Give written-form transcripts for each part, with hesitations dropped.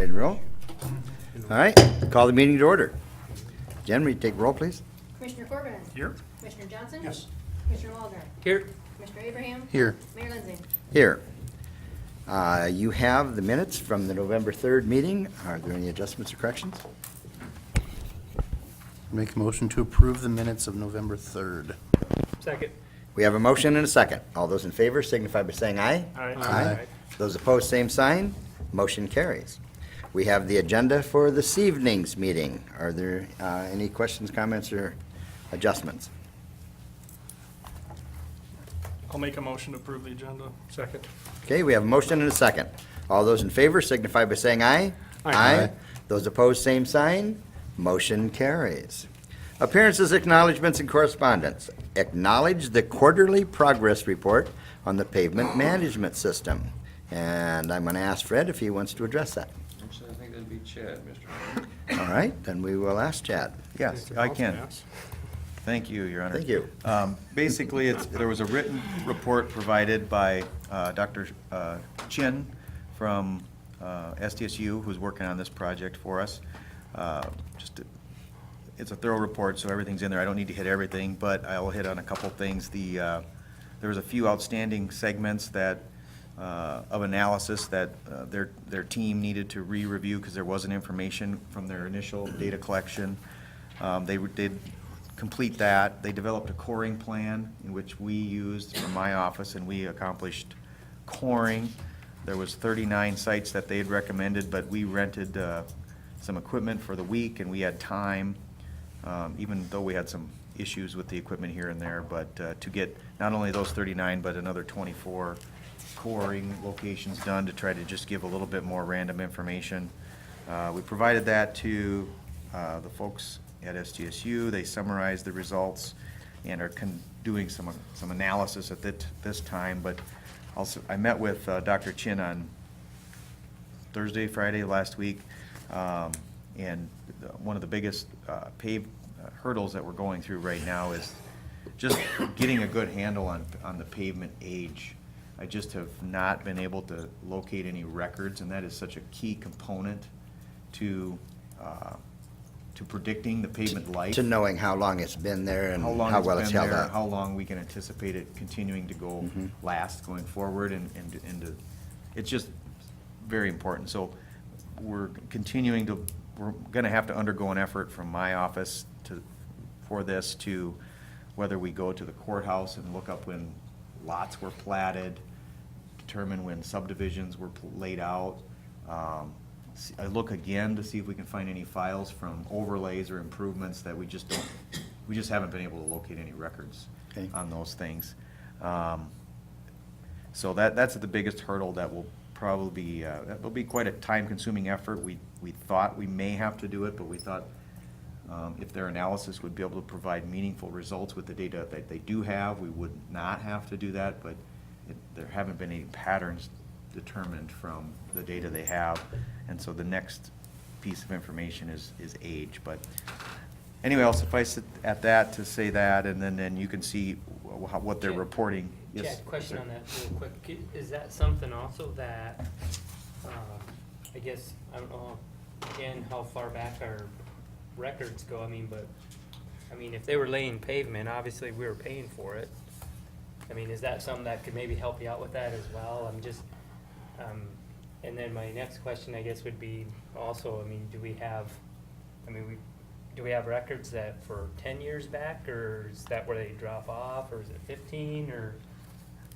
Ready to roll? All right, call the meeting to order. Jen, will you take roll, please? Commissioner Corbin. Here. Commissioner Johnson. Yes. Commissioner Waldron. Here. Commissioner Abraham. Here. Mayor Lindsay. Here. You have the minutes from the November 3rd meeting. Are there any adjustments or corrections? Make a motion to approve the minutes of November 3rd. Second. We have a motion and a second. All those in favor signify by saying aye. Aye. Those opposed, same sign. Motion carries. We have the agenda for this evening's meeting. Are there any questions, comments, or adjustments? I'll make a motion to approve the agenda. Second. Okay, we have a motion and a second. All those in favor signify by saying aye. Aye. Those opposed, same sign. Motion carries. Appearances, acknowledgements, and correspondence. Acknowledge the quarterly progress report on the pavement management system. And I'm going to ask Fred if he wants to address that. Actually, I think that'd be Chad, Mr. Mayor. All right, then we will ask Chad. Yes, I can. Thank you, Your Honor. Thank you. Basically, there was a written report provided by Dr. Chin from SDSU, who's working on this project for us. It's a thorough report, so everything's in there. I don't need to hit everything, but I'll hit on a couple things. There was a few outstanding segments that of analysis that their team needed to re-review because there wasn't information from their initial data collection. They did complete that. They developed a coring plan in which we used from my office, and we accomplished coring. There was 39 sites that they had recommended, but we rented some equipment for the week, and we had time, even though we had some issues with the equipment here and there, but to get not only those 39, but another 24 coring locations done to try to just give a little bit more random information. We provided that to the folks at SDSU. They summarized the results and are doing some analysis at this time. But also, I met with Dr. Chin on Thursday, Friday last week, and one of the biggest hurdles that we're going through right now is just getting a good handle on the pavement age. I just have not been able to locate any records, and that is such a key component to predicting the pavement life. To knowing how long it's been there and How long how well it's been held there, up. how long we can anticipate it continuing to go last going forward, and it's just very important. So we're gonna have to undergo an effort from my office for this, to whether we go to the courthouse and look up when lots were platted, determine when subdivisions were laid out. I look again to see if we can find any files from overlays or improvements that we just haven't been able to locate any records Okay. on those things. So that's the biggest hurdle that will probably be, that will be quite a time-consuming effort. We thought we may have to do it, but we thought if their analysis would be able to provide meaningful results with the data that they do have, we would not have to do that, but there haven't been any patterns determined from the data they have, and so the next piece of information is age. But anyway, I'll suffice it at that to say that, and then you can see what they're Chad, reporting. Yes, Chad, question sir. on that real quick. Is that something also that, I guess, I don't know, again, how far back our records go, but if they were laying pavement, obviously we were paying for it. Is that something that could maybe help you out with that as well? And then my next question, I guess, would be also, do we have records that for 10 years back, or is that where they drop off, or is it 15, or?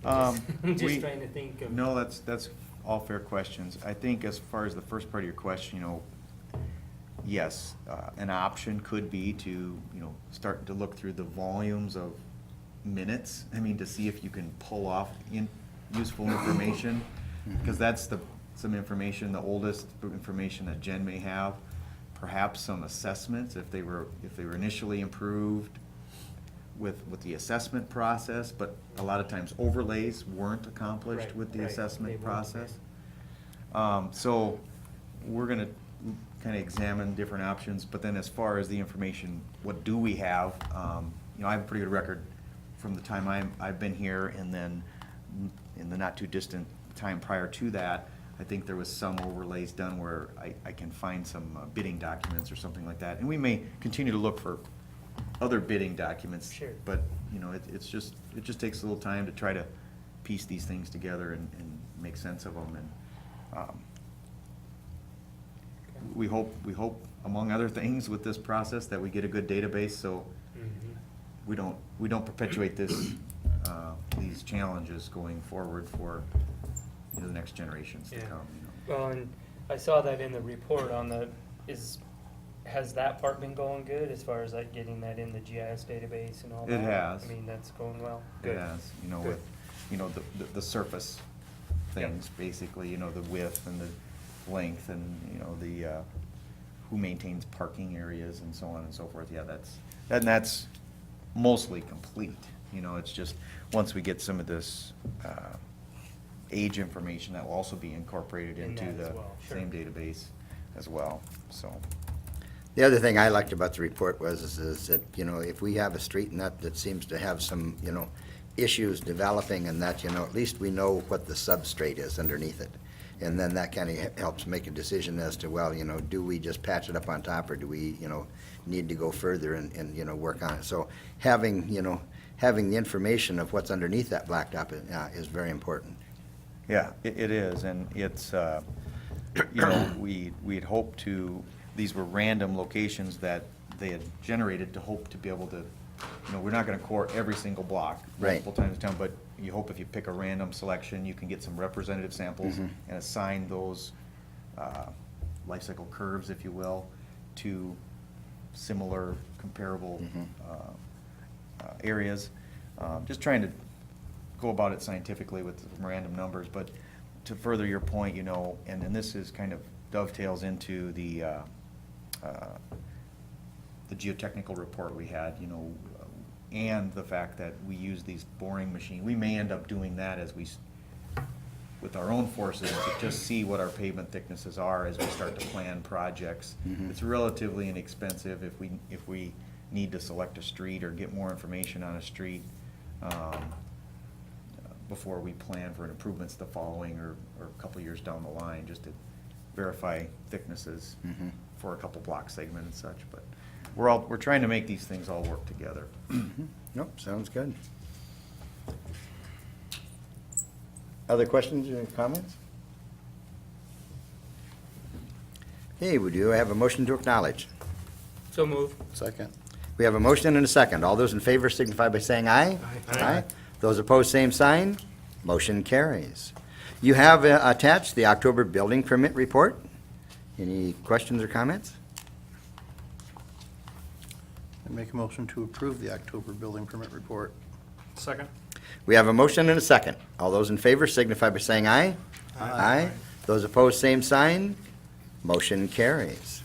I'm just trying to think of. No, that's all fair questions. I think as far as the first part of your question, yes, an option could be to, start to look through the volumes of minutes, to see if you can pull off useful information, because that's some information, the oldest information that Jen may have. Perhaps some assessments, if they were initially improved with the assessment process, but a lot of times overlays weren't accomplished Right, with the right. assessment They weren't, process. So we're gonna kind of examine different options, but then as far as the information, what do we have? I have a pretty good record from the time I've been here, and then in the not too distant time prior to that, I think there was some overlays done where I can find some bidding documents or something like that. And we may continue to look for other bidding documents. Sure. But, you know, it just takes a little time to try to piece these things together and make sense of them. And we hope, among other things with this process, that we get a good database, so we don't perpetuate these challenges going forward for, you know, the next generations to Yeah. come, you know. Well, and I saw that in the report on has that part been going good as far as like getting that in the GIS database and all that? It has. I mean, that's going well? It Good. has, you know, Good. with, you know, the surface things, basically, you know, the width and the length and, you know, the, who maintains parking areas and so on and so forth. Yeah, that's mostly complete. You know, it's just, once we get some of this, age information, that will also be incorporated In into that as the well, sure. same database as well, so. The other thing I liked about the report is that, you know, if we have a street and that seems to have some, you know, issues developing and that, you know, at least we know what the substrate is underneath it. And then that kind of helps make a decision as to, well, you know, do we just patch it up on top, or do we, you know, need to go further and, you know, work on it? So having the information of what's underneath that blacktop is very important. Yeah, it is, and it's, you know, we'd hoped to, these were random locations that they had generated to hope to be able to, you know, we're not gonna core every single block Right. multiple times in town, but you hope if you pick a random selection, you can get some representative samples and assign those life cycle curves, if you will, to similar comparable areas. Just trying to go about it scientifically with some random numbers, but to further your point, you know, and this is kind of dovetails into the geotechnical report we had, you know, and the fact that we use these boring machines. We may end up doing that as we, with our own forces, to just see what our pavement thicknesses are as we start to plan projects. It's relatively inexpensive if we need to select a street or get more information on a street before we plan for improvements the following or a couple years down the line, just to verify thicknesses for a couple block segment and such. But we're trying to make these things all work together. Nope, sounds good. Other questions or comments? Okay, we do have a motion to acknowledge. So move. Second. We have a motion and a second. All those in favor signify by saying aye. Aye. Those opposed, same sign. Motion carries. You have attached the October building permit report. Any questions or comments? I make a motion to approve the October building permit report. Second? We have a motion and a second. All those in favor signify by saying aye. Aye. Those opposed, same sign. Motion carries.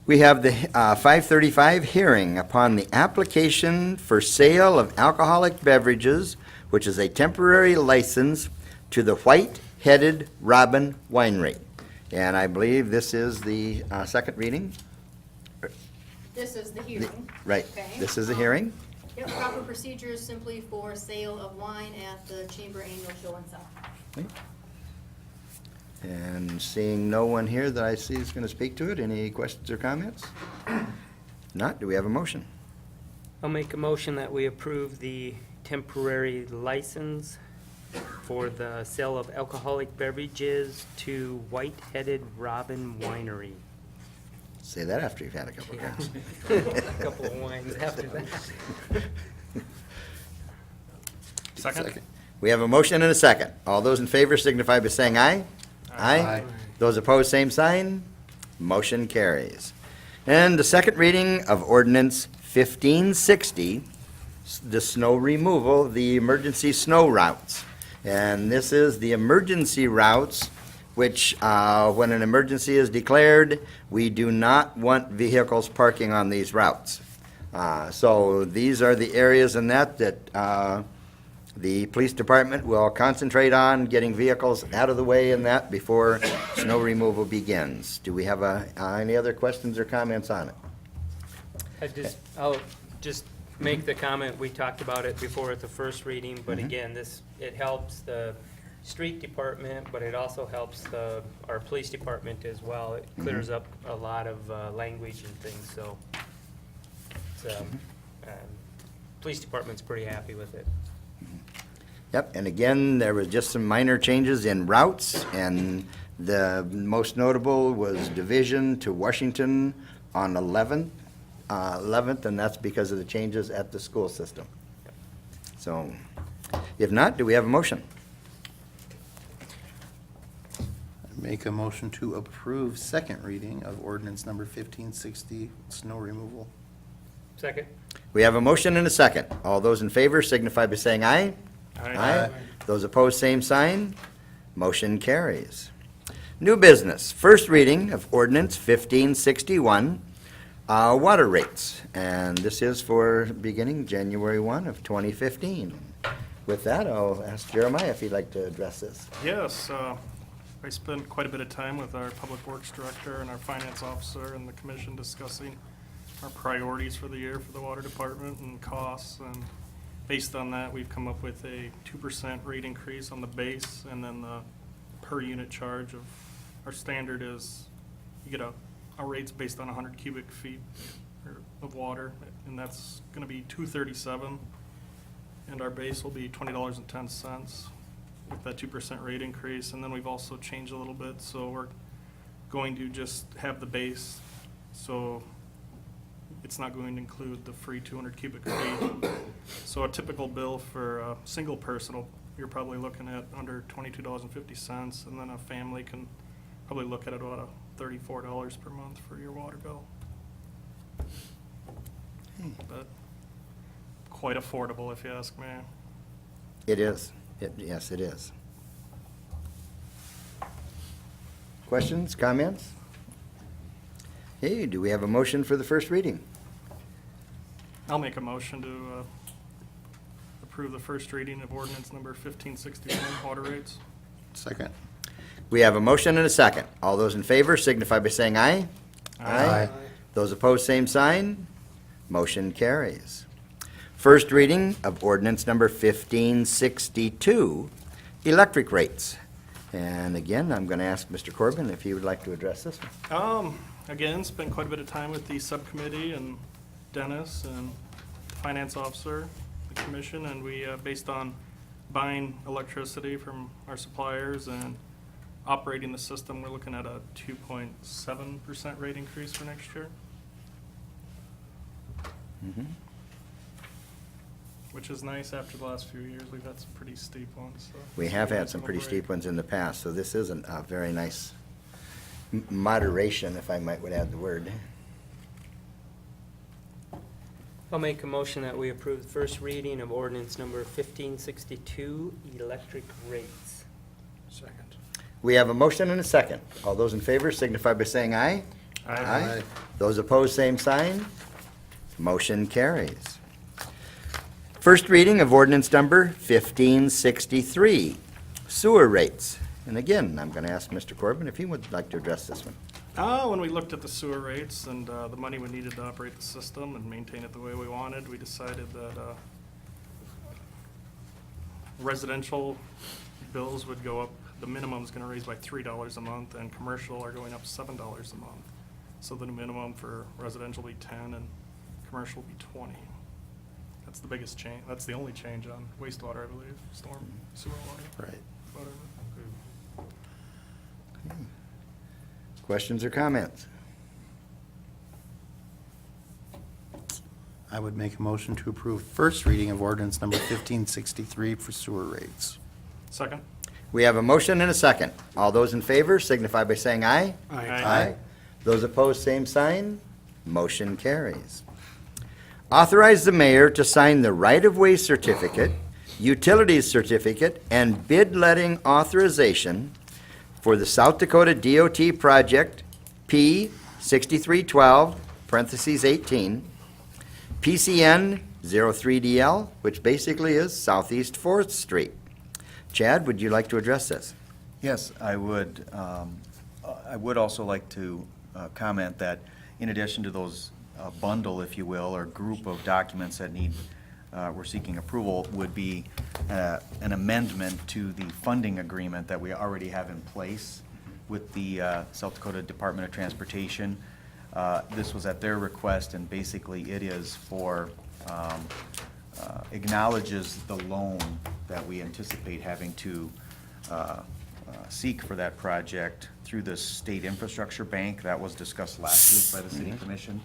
We have the 535 hearing upon the application for sale of alcoholic beverages, which is a temporary license to the White-Headed Robin Winery. And I believe this is the second reading? This is the hearing. Right. Okay. This is a hearing? Yep, proper procedures simply for sale of wine at the Chamber Annual Show and Sell. And seeing no one here that I see is going to speak to it, any questions or comments? Not, do we have a motion? I'll make a motion that we approve the temporary license for the sale of alcoholic beverages to White-Headed Robin Winery. Say that after you've had a couple of Yeah. drinks. A couple of wines after that. Second? We have a motion and a second. All those in favor signify by saying aye. Aye. Those opposed, same sign. Motion carries. And the second reading of ordinance 1560, the snow removal, the emergency snow routes. And this is the emergency routes, which, when an emergency is declared, we do not want vehicles parking on these routes. So these are the areas in that the police department will concentrate on getting vehicles out of the way in that before snow removal begins. Do we have any other questions or comments on it? I'll just make the comment, we talked about it before at the first reading, but Mhm. again, it helps street department, but it also helps our police department as well. It clears up a lot of language and things, so it's, police department's pretty happy with it. Yep, and again, there was just some minor changes in routes, and the most notable was division to Washington on 11th, and that's because of the changes at the school system. So, if not, do we have a motion? Make a motion to approve second reading of ordinance number 1560, snow removal. Second? We have a motion and a second. All those in favor signify by saying aye. Those opposed, same sign. Motion carries. New business, first reading of ordinance 1561, water rates. And this is for beginning January 1 of 2015. With that, I'll ask Jeremiah if he'd like to address this. Yes, I spent quite a bit of time with our Public Works Director and our Finance Officer and the Commission discussing our priorities for the year for the Water Department and costs. And based on that, we've come up with a 2% rate increase on the base, and then the per unit charge of, our standard is, you get a rate's based on 100 cubic feet of water, and that's gonna be $2.37, and our base will be $20.10 with that 2% rate increase. And then we've also changed a little bit, so we're going to just have the base, so it's not going to include the free 200 cubic feet. So a typical bill for a single person, you're probably looking at under $22.50, and then a family can probably look at about $34 per month for your water bill. But quite affordable, if you ask me. It is. Yes, it is. Questions, comments? Hey, do we have a motion for the first reading? I'll make a motion to approve the first reading of ordinance number 1561, water rates. Second. We have a motion and a second. All those in favor signify by saying aye. Aye. Those opposed, same sign. Motion carries. First reading of ordinance number 1562, electric rates. And again, I'm going to ask Mr. Corbin if he would like to address this one. Again, spent quite a bit of time with the subcommittee and Dennis and the finance officer, the commission, and we, based on buying electricity from our suppliers and operating the system, we're looking at a 2.7% rate increase for next year, which is nice after the last few years. We've had some pretty steep ones. So We have had some pretty steep ones in the past, so this is a very nice moderation, if I would add the word. I'll make a motion that we approve the first reading of ordinance number 1562, electric rates. Second. We have a motion and a second. All those in favor signify by saying aye. Aye. Those opposed, same sign. Motion carries. First reading of ordinance number 1563, sewer rates. And again, I'm going to ask Mr. Corbin if he would like to address this one. When we looked at the sewer rates and the money we needed to operate the system and maintain it the way we wanted, we decided that residential bills would go up. The minimum's going to raise by $3 a month, and commercial are going up $7 a month. So the minimum for residential will be 10 and commercial will be 20. That's the biggest change. That's the only change on wastewater, I believe, storm, sewer water, Right. whatever. Questions or comments? I would make a motion to approve first reading of ordinance number 1563 for sewer rates. Second? We have a motion and a second. All those in favor signify by saying aye. Those opposed, same sign. Motion carries. Authorize the mayor to sign the right-of-way certificate, utilities certificate, and bid letting authorization for the South Dakota DOT project P 6312, parentheses 18, PCN 03DL, which basically is Southeast 4th Street. Chad, would you like to address this? Yes, I would. I would also like to comment that in addition to those bundle, if you will, or group of documents that need we're seeking approval would be an amendment to the funding agreement that we already have in place with the South Dakota Department of Transportation. This was at their request, and basically it is for, acknowledges the loan that we anticipate having to seek for that project through the State Infrastructure Bank. That was discussed last week by the City Commission.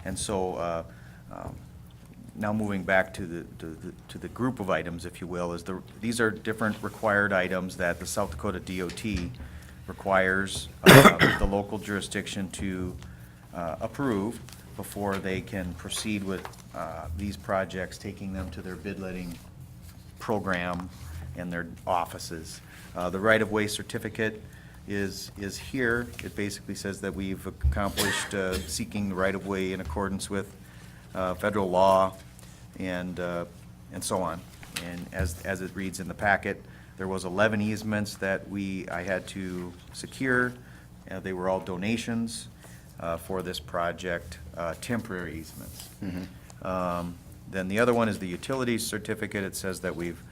And so, now moving back to the group of items, if you will, these are different required items that the South Dakota DOT requires the local jurisdiction to approve before they can proceed with these projects, taking them to their bid letting program and their offices. The right-of-way certificate is here. It basically says that we've accomplished seeking the right-of-way in accordance with federal law and so on. And as it reads in the packet, there was 11 easements that I had to secure. They were all donations for this project, temporary easements. Then the other one is the utilities certificate. It says that we've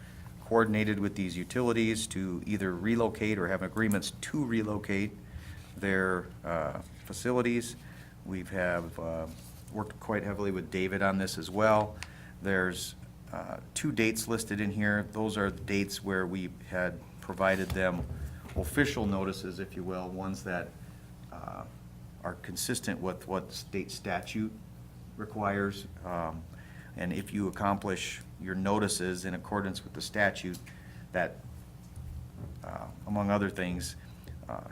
coordinated with these utilities to either relocate or have agreements to relocate their facilities. We have worked quite heavily with David on this as well. There's 2 dates listed in here. Those are the dates where we had provided them official notices, if you will, ones that are consistent with what state statute requires. And if you accomplish your notices in accordance with the statute, that, among other things,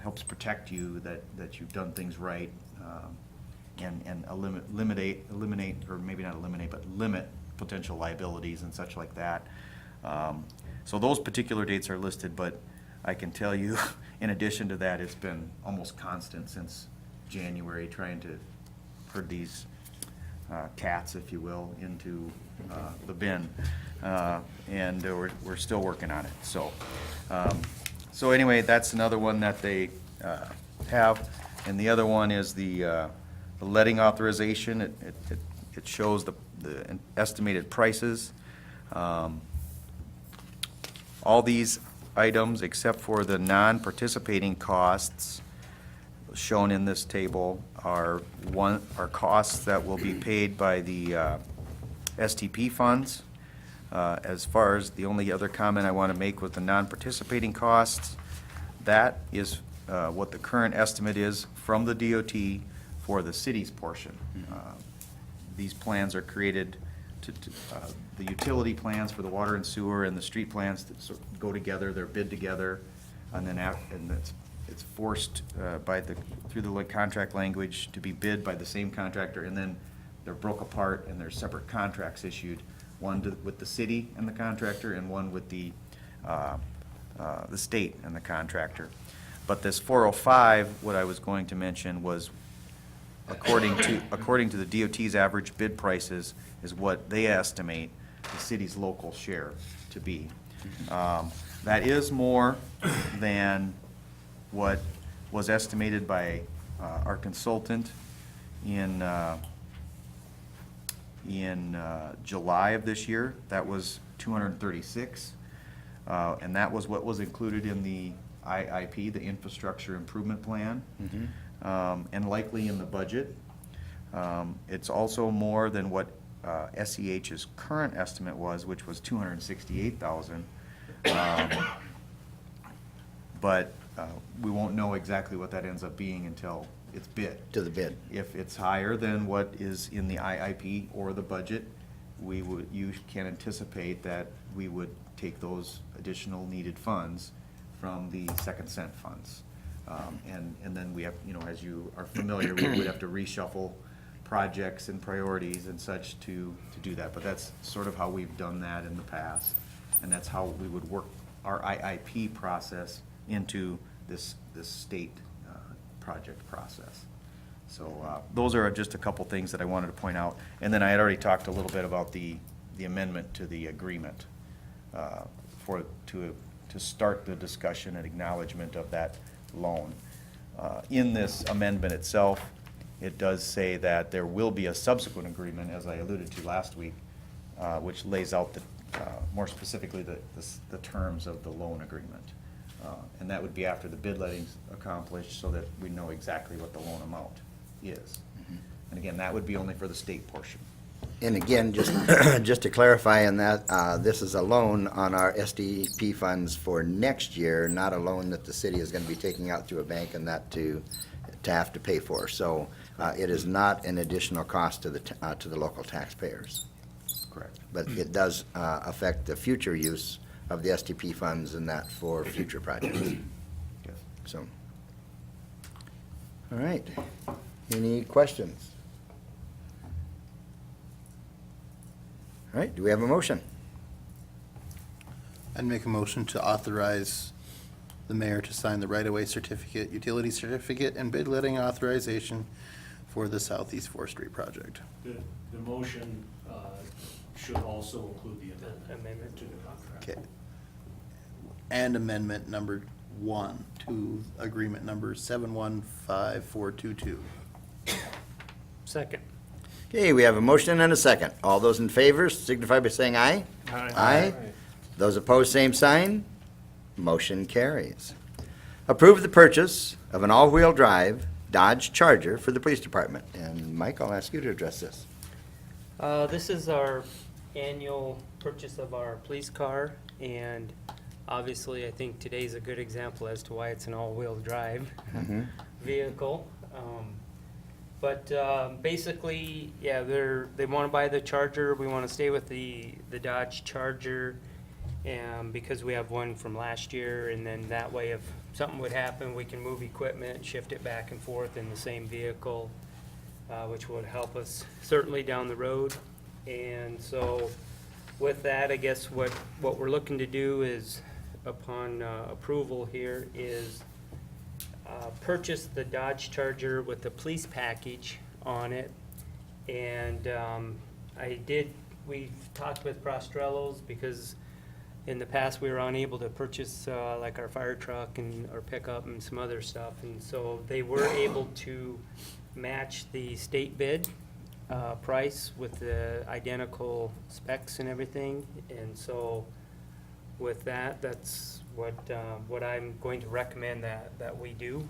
helps protect you that you've done things right, and eliminate, or maybe not eliminate, but limit potential liabilities and such like that. So those particular dates are listed, but I can tell you, in addition to that, it's been almost constant since January, trying to herd these cats, if you will, into the bin. And we're still working on it. So anyway, that's another one that they have. And the other one is the letting authorization. It shows the estimated prices. All these items, except for the non-participating costs shown in this table, are costs that will be paid by the STP funds. As far as the only other comment I want to make with the non-participating costs, that is what the current estimate is from the DOT for the city's portion. These plans are created the utility plans for the water and sewer and the street plans that sort of go together, they're bid together, and then it's forced through the contract language to be bid by the same contractor, and then they're broke apart and there's separate contracts issued, one with the city and the contractor, and one with the state and the contractor. But this 405, what I was going to mention was, according to the DOT's average bid prices, is what they estimate the city's local share to be. That is more than what was estimated by our consultant in July of this year. That was 236, and that was what was included in the IIP, the Infrastructure Improvement Plan, and likely in the budget. It's also more than what SEH's current estimate was, which was 268,000. But we won't know exactly what that ends up being until it's bid. To the bid. If it's higher than what is in the IIP or the budget, you can anticipate that we would take those additional needed funds from the second cent funds. And then we have, as you are familiar, we would have to reshuffle projects and priorities and such to do that. But that's sort of how we've done that in the past, and that's how we would work our IIP process into this state project process. So those are just a couple things that I wanted to point out. And then I had already talked a little bit about the amendment to the agreement to start the discussion and acknowledgement of that loan. In this amendment itself, it does say that there will be a subsequent agreement, as I alluded to last week, which lays out more specifically the terms of the loan agreement. And that would be after the bid letting's accomplished, so that we know exactly what the loan amount is. And again, that would be only for the state portion. And again, just to clarify on that, this is a loan on our SDP funds for next year, not a loan that the city is going to be taking out through a bank and that to have to pay for. So it is not an additional cost to the local taxpayers. Correct. But it does affect the future use of the SDP funds and that for future projects. Yes. So, all right. Any questions? All right, do we have a motion? I'd make a motion to authorize the mayor to sign the right-of-way certificate, utility certificate, and bid letting authorization for the Southeast 4th Street project. The motion should also include the amendment to the contract. Okay. And amendment number 1 to agreement number 715422. Second. Okay, we have a motion and a second. All those in favor signify by saying aye. Aye. Those opposed, same sign. Motion carries. Approve the purchase of an all-wheel drive Dodge Charger for the police department. And Mike, I'll ask you to address this. This is our annual purchase of our police car, and obviously, I think today's a good example as to why it's an all-wheel drive vehicle. But basically, yeah, they want to buy the Charger. We want to stay with the Dodge Charger, because we have one from last year, and then that way, if something would happen, we can move equipment, shift it back and forth in the same vehicle, which would help us certainly down the road. And so with that, I guess what we're looking to do is, upon approval here, is purchase the Dodge Charger with the police package on it. And we've talked with Prostrellos, because in the past we were unable to purchase like our fire truck and our pickup and some other stuff. And so they were able to match the state bid price with the identical specs and everything. And so with that, that's what I'm going to recommend that we do.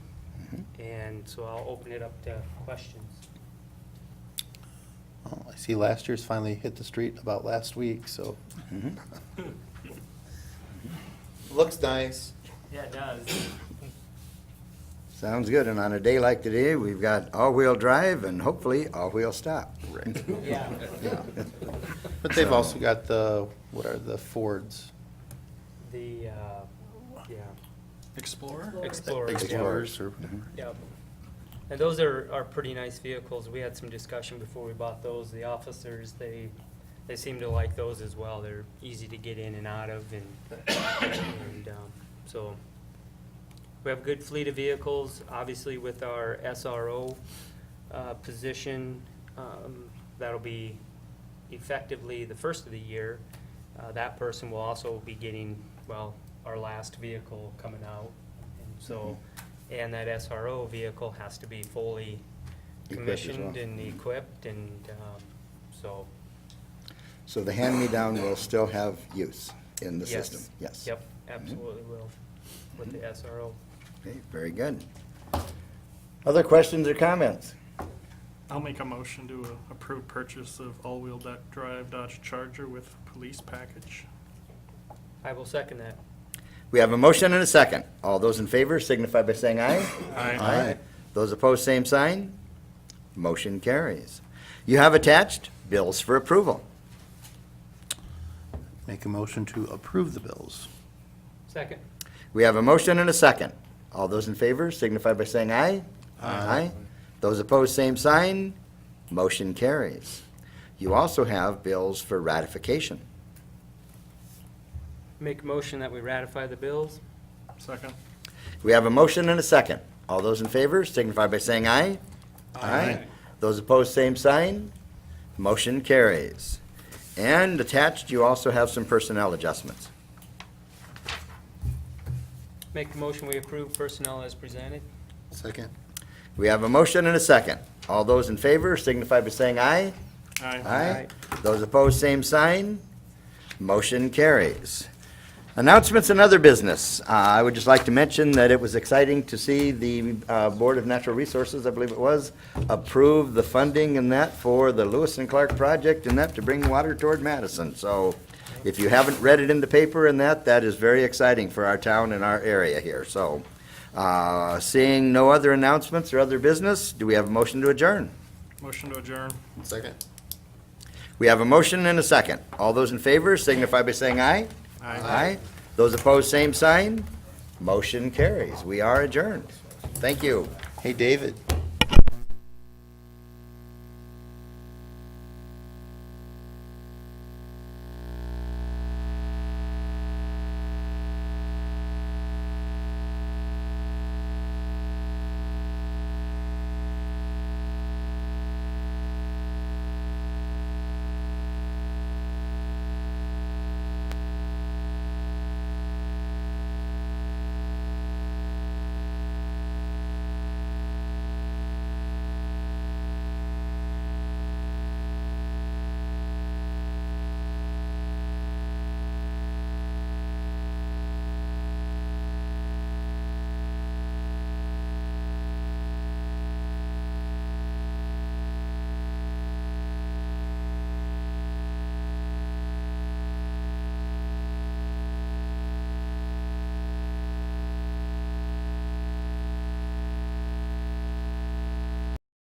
And so I'll open it up to questions. Well, I see last year's finally hit the street about last week, so. Looks nice. Yeah, it does. Sounds good. And on a day like today, we've got all-wheel drive and hopefully all-wheel stop. Yeah. But they've also got what are the Fords? The, yeah, Explorer? Explorer. Explorers or Yep. And those are pretty nice vehicles. We had some discussion before we bought those. The officers, they seem to like those as well. They're easy to get in and out of, and so we have a good fleet of vehicles. Obviously, with our SRO position, that'll be effectively the first of the year. That person will also be getting, well, our last vehicle coming out. And so, and that SRO vehicle has to be fully Equipped as commissioned well. and equipped, and so. So the hand-me-down will still have use in the Yes. system? Yes. Yep, absolutely will, with the SRO. Okay, very good. Other questions or comments? I'll make a motion to approve purchase of all-wheel drive Dodge Charger with police package. I will second that. We have a motion and a second. All those in favor signify by saying aye. Aye. Those opposed, same sign. Motion carries. You have attached bills for approval. make a motion to approve the bills. Second. We have a motion and a second. All those in favor signify by saying aye. Aye. Those opposed, same sign. Motion carries. You also have bills for ratification. Make a motion that we ratify the bills. Second. We have a motion and a second. All those in favor signify by saying aye. Aye. Those opposed, same sign. Motion carries. And attached, you also have some personnel adjustments. Make a motion we approve personnel as presented. Second. We have a motion and a second. All those in favor signify by saying aye. Aye. Those opposed, same sign. Motion carries. Announcements and other business. I would just like to mention that it was exciting to see the Board of Natural Resources, I believe it was, approve the funding and that for the Lewis and Clark project and that to bring water toward Madison. So if you haven't read it in the paper and that is very exciting for our town and our area here. So seeing no other announcements or other business, do we have a motion to adjourn? Motion to adjourn. Second? We have a motion and a second. All those in favor signify by saying aye. Aye. Those opposed, same sign. Motion carries. We are adjourned. Thank you. Hey, David,